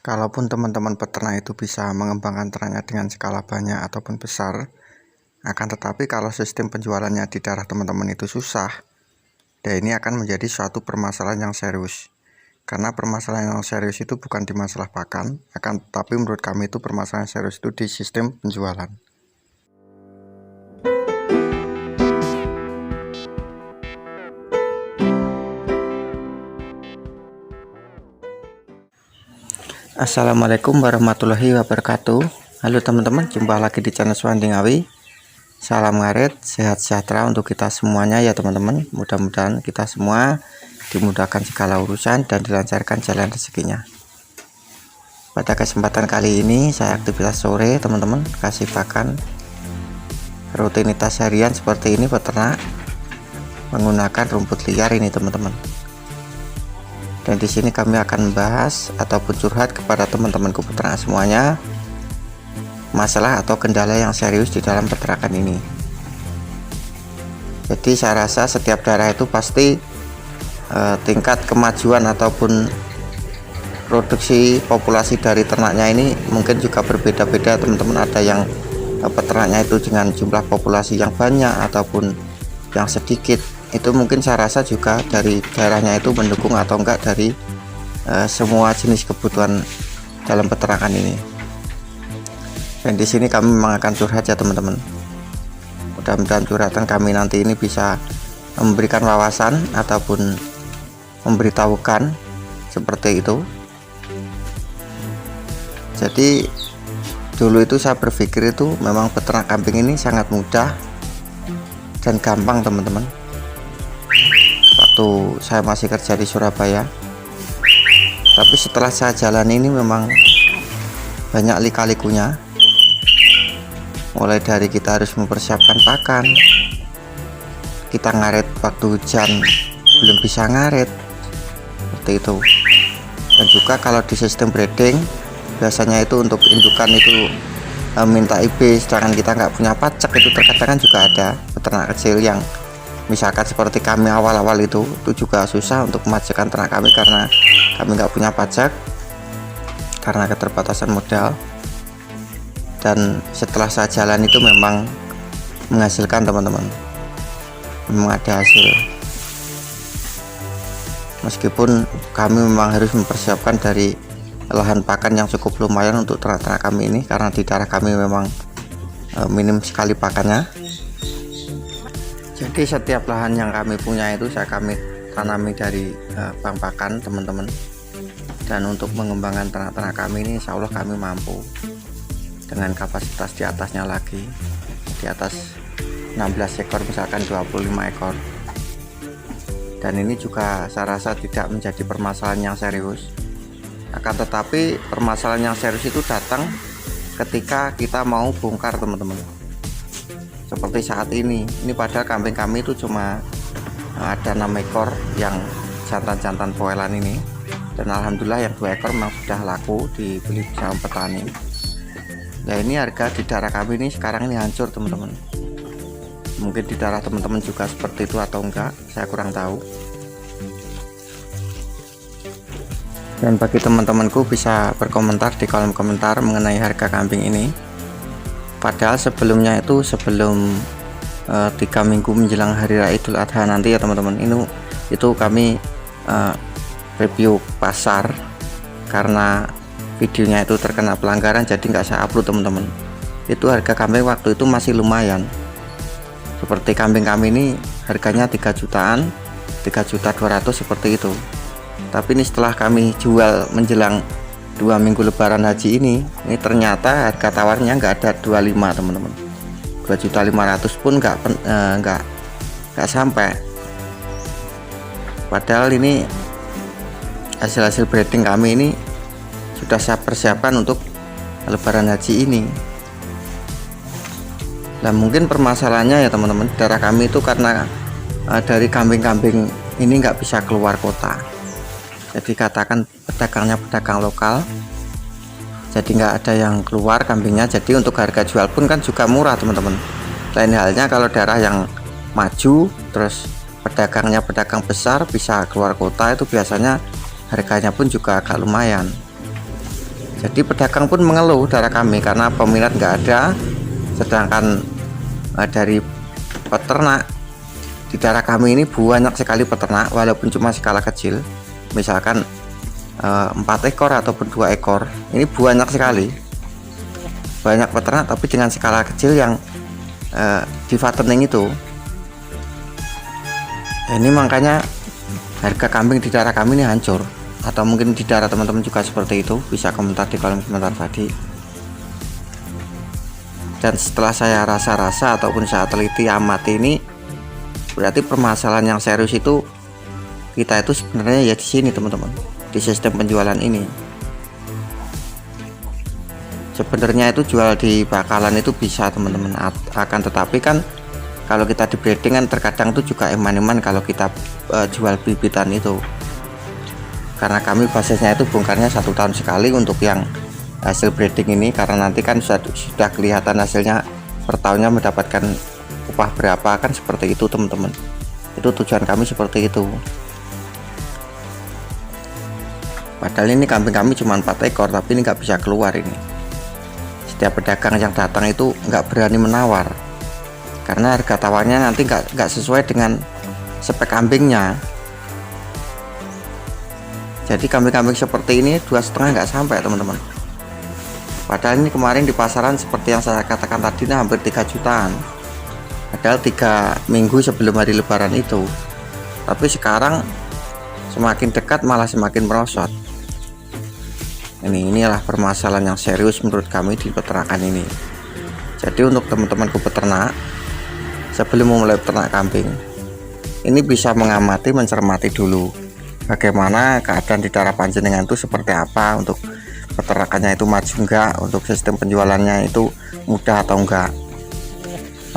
Kalaupun teman-teman peternak itu bisa mengembangkan ternaknya dengan skala banyak ataupun besar, akan tetapi kalau sistem penjualannya di daerah teman-teman itu susah, dan ini akan menjadi suatu permasalahan yang serius. Karena permasalahan yang serius itu bukan di masalah pakan, akan tetapi menurut kami itu permasalahan serius itu di sistem penjualan. Assalamualaikum warahmatullahi wabarakatuh. Halo teman-teman, jumpa lagi di channel Suwandi Ngawi. Salam ngarit, sehat sejahtera untuk kita semuanya ya teman-teman. Mudah-mudahan kita semua dimudahkan segala urusan dan dilancarkan jalan rezekinya. Pada kesempatan kali ini saya aktivitas sore teman-teman, kasih pakan. Rutinitas harian seperti ini peternak menggunakan rumput liar ini teman-teman. Dan di sini kami akan membahas ataupun curhat kepada teman-temanku peternak semuanya masalah atau kendala yang serius di dalam peternakan ini. Jadi saya rasa setiap daerah itu pasti tingkat kemajuan ataupun produksi populasi dari ternaknya ini mungkin juga berbeda-beda teman-teman. Ada yang peternaknya itu dengan jumlah populasi yang banyak ataupun yang sedikit. Itu mungkin saya rasa juga dari daerahnya itu mendukung atau enggak dari semua jenis kebutuhan dalam peternakan ini. Dan di sini kami memang akan curhat ya teman-teman. Mudah-mudahan curhatan kami nanti ini bisa memberikan wawasan ataupun memberitahukan seperti itu. Jadi dulu itu saya berpikir itu memang peternak kambing ini sangat mudah dan gampang teman-teman. Waktu saya masih kerja di Surabaya, tapi setelah saya jalan ini memang banyak lika-likunya. Mulai dari kita harus mempersiapkan pakan, kita ngaret waktu hujan belum bisa ngaret seperti itu. Dan juga kalau di sistem breeding biasanya itu untuk indukan itu minta IB, sedangkan kita nggak punya pajak. Itu terkadang kan juga ada peternak kecil yang misalkan seperti kami awal-awal itu juga susah untuk memajakkan ternak kami karena kami nggak punya pajak karena keterbatasan modal. Dan setelah saya jalan itu memang menghasilkan teman-teman, memang ada hasil, meskipun kami memang harus mempersiapkan dari lahan pakan yang cukup lumayan untuk ternak-ternak kami ini karena di daerah kami memang minim sekali pakannya. Jadi setiap lahan yang kami punya itu kami tanami dari bank pakan teman-teman. Dan untuk mengembangkan ternak-ternak kami ini insya Allah kami mampu dengan kapasitas di atasnya lagi, di atas 16 ekor misalkan 25 ekor. Dan ini juga saya rasa tidak menjadi permasalahan yang serius. Akan tetapi permasalahan yang serius itu datang ketika kita mau bongkar teman-teman. Seperti saat ini padahal kambing kami itu cuma ada 6 ekor yang jantan-jantan poelan ini, dan alhamdulillah yang 2 ekor memang sudah laku dibeli sama petani. Nah ini harga di daerah kami ini sekarang ini hancur teman-teman. Mungkin di daerah teman-teman juga seperti itu atau enggak, saya kurang tahu. Dan bagi teman-temanku bisa berkomentar di kolom komentar mengenai harga kambing ini. Padahal sebelumnya itu sebelum 3 minggu menjelang hari raya Idul Adha nanti ya teman-teman, itu kami review pasar karena videonya itu terkena pelanggaran jadi nggak saya upload teman-teman. Itu harga kambing waktu itu masih lumayan. Seperti kambing kami ini harganya 3 jutaan, 3.200.000 seperti itu. Tapi ini setelah kami jual menjelang 2 minggu lebaran haji ini ternyata harga tawarnya nggak ada 25 teman-teman. 2.500.000 pun nggak sampai. Padahal ini hasil breeding kami ini sudah saya persiapkan untuk lebaran haji ini. Nah mungkin permasalahannya ya teman-teman, daerah kami itu karena dari kambing-kambing ini nggak bisa keluar kota. Jadi katakan pedagangnya pedagang lokal, jadi nggak ada yang keluar kambingnya. Jadi untuk harga jual pun kan juga murah teman-teman. Lain halnya kalau daerah yang maju terus pedagangnya pedagang besar bisa keluar kota, itu biasanya harganya pun juga agak lumayan. Jadi pedagang pun mengeluh daerah kami karena peminat nggak ada, sedangkan dari peternak di daerah kami ini banyak sekali peternak walaupun cuma skala kecil, misalkan 4 ekor ataupun 2 ekor, ini banyak sekali, banyak peternak tapi dengan skala kecil yang di fattening itu. Ini makanya harga kambing di daerah kami ini hancur, atau mungkin di daerah teman-teman juga seperti itu, bisa komentar di kolom komentar tadi. Dan setelah saya rasa-rasa ataupun saya teliti amati, ini berarti permasalahan yang serius itu kita itu sebenarnya ya di sini teman-teman, di sistem penjualan ini. Sebenarnya itu jual di bakalan itu bisa teman-teman, akan tetapi kan kalau kita di breeding kan terkadang tuh juga eman-eman kalau kita jual bibitan itu, karena kami basisnya itu bongkarnya 1 tahun sekali untuk yang hasil breeding ini, karena nanti kan sudah kelihatan hasilnya per tahunnya mendapatkan upah berapa, kan seperti itu teman-teman. Itu tujuan kami seperti itu. Padahal ini kambing kami cuma 4 ekor tapi ini nggak bisa keluar ini. Setiap pedagang yang datang itu nggak berani menawar karena harga tawarnya nanti nggak sesuai dengan spek kambingnya. Jadi kambing-kambing seperti ini 2,5 nggak sampai teman-teman. Padahal ini kemarin di pasaran seperti yang saya katakan tadi hampir 3 jutaan, padahal 3 minggu sebelum hari lebaran itu. Tapi sekarang semakin dekat malah semakin merosot. Inilah permasalahan yang serius menurut kami di peternakan ini. Jadi untuk teman-temanku peternak, sebelum memulai peternak kambing ini bisa mengamati, mencermati dulu bagaimana keadaan di daerah panjenengan itu seperti apa, untuk peternakannya itu maju enggak, untuk sistem penjualannya itu mudah atau enggak.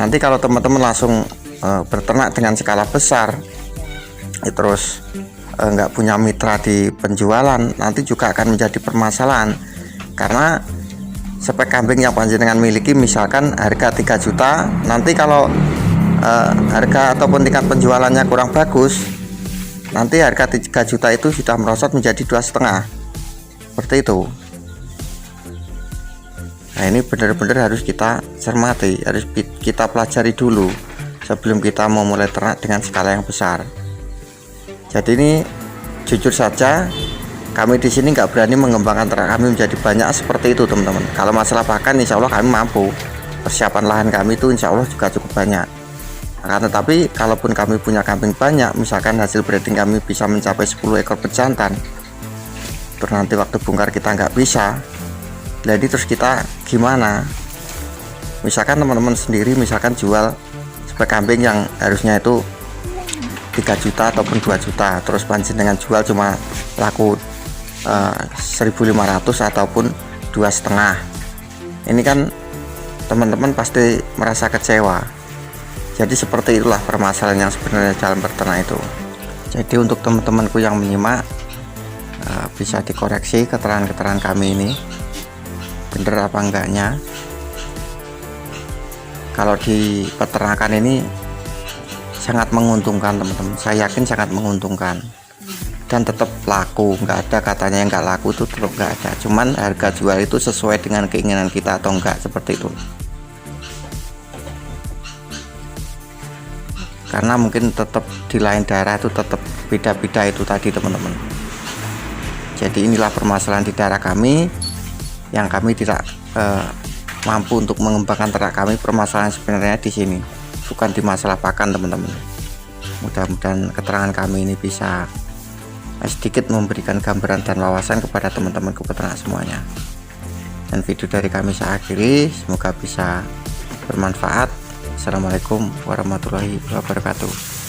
Nanti kalau teman-teman langsung berternak dengan skala besar, terus enggak punya mitra di penjualan, nanti juga akan menjadi permasalahan, karena spek kambing yang panjenengan miliki misalkan harga 3 juta, nanti kalau harga ataupun tingkat penjualannya kurang bagus, nanti harga 3 juta itu sudah merosot menjadi 2,5, seperti itu. Nah ini benar-benar harus kita cermati, harus kita pelajari dulu sebelum kita mau mulai ternak dengan skala yang besar. Jadi ini jujur saja kami di sini nggak berani mengembangkan ternak kami menjadi banyak seperti itu teman-teman. Kalau masalah pakan insya Allah kami mampu, persiapan lahan kami itu insya Allah juga cukup banyak. Akan tetapi kalaupun kami punya kambing banyak, misalkan hasil breeding kami bisa mencapai 10 ekor pejantan, terus nanti waktu bongkar kita nggak bisa, jadi terus kita gimana? Misalkan teman-teman sendiri misalkan jual spek kambing yang harusnya itu 3 juta ataupun 2 juta, terus panjenengan jual cuma laku 1.500 ataupun 2,5, ini kan teman-teman pasti merasa kecewa. Jadi seperti itulah permasalahan yang sebenarnya dalam berternak itu. Jadi untuk teman-temanku yang menyimak, bisa dikoreksi keterangan-keterangan kami ini bener apa enggaknya. Kalau di peternakan ini sangat menguntungkan teman-teman, saya yakin sangat menguntungkan, dan tetap laku, nggak ada katanya yang nggak laku, itu tetap nggak ada. Cuman harga jual itu sesuai dengan keinginan kita atau enggak, seperti itu. Karena mungkin tetap di lain daerah itu tetap beda-beda itu tadi teman-teman. Jadi inilah permasalahan di daerah kami yang kami tidak mampu untuk mengembangkan ternak kami. Permasalahan sebenarnya di sini, bukan di masalah pakan teman-teman. Mudah-mudahan keterangan kami ini bisa sedikit memberikan gambaran dan wawasan kepada teman-teman peternak semuanya. Dan video dari kami saya akhiri, semoga bisa bermanfaat. Assalamualaikum warahmatullahi wabarakatuh.